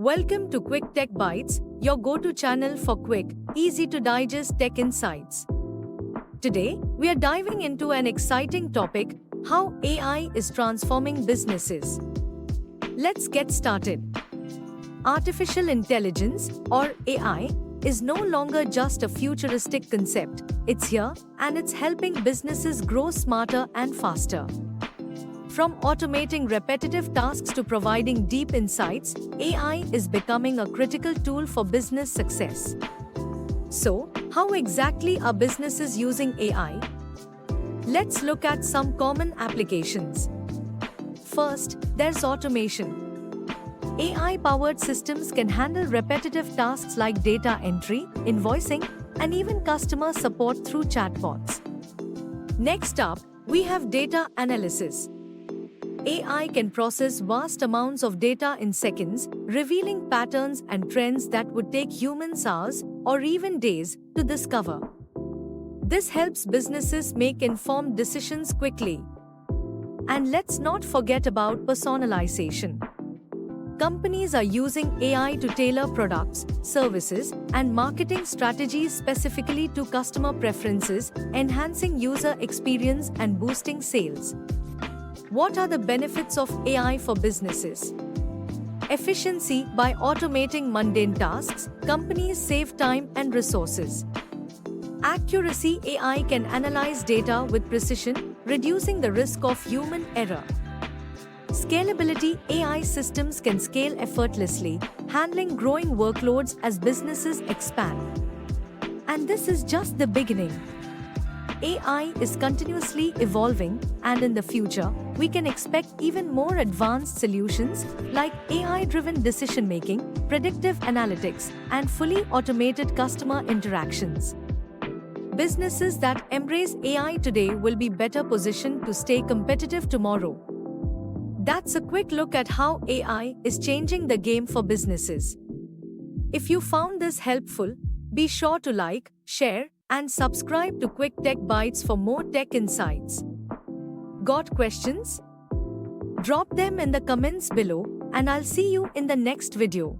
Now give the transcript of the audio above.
Welcome to Quick Tech Bytes, your go-to channel for quick, easy-to-digest tech insights. Today, we are diving into an exciting topic: how AI is transforming businesses. Let's get started. Artificial intelligence, or AI, is no longer just a futuristic concept. It's here, and it's helping businesses grow smarter and faster. From automating repetitive tasks to providing deep insights, AI is becoming a critical tool for business success. So, how exactly are businesses using AI? Let's look at some common applications. First, there's automation. AI-powered systems can handle repetitive tasks like data entry, invoicing, and even customer support through chatbots. Next up, we have data analysis. AI can process vast amounts of data in seconds, revealing patterns and trends that would take humans hours or even days to discover. This helps businesses make informed decisions quickly. And let's not forget about personalization. Companies are using AI to tailor products, services, and marketing strategies specifically to customer preferences, enhancing user experience and boosting sales. What are the benefits of AI for businesses? Efficiency. By automating mundane tasks, companies save time and resources. Accuracy. AI can analyze data with precision, reducing the risk of human error. Scalability. AI systems can scale effortlessly, handling growing workloads as businesses expand. And this is just the beginning. AI is continuously evolving, and in the future, we can expect even more advanced solutions like AI-driven decision-making, predictive analytics, and fully automated customer interactions. Businesses that embrace AI today will be better positioned to stay competitive tomorrow. That's a quick look at how AI is changing the game for businesses. If you found this helpful, be sure to like, share, and subscribe to Quick Tech Bytes for more tech insights. Got questions? Drop them in the comments below, and I'll see you in the next video.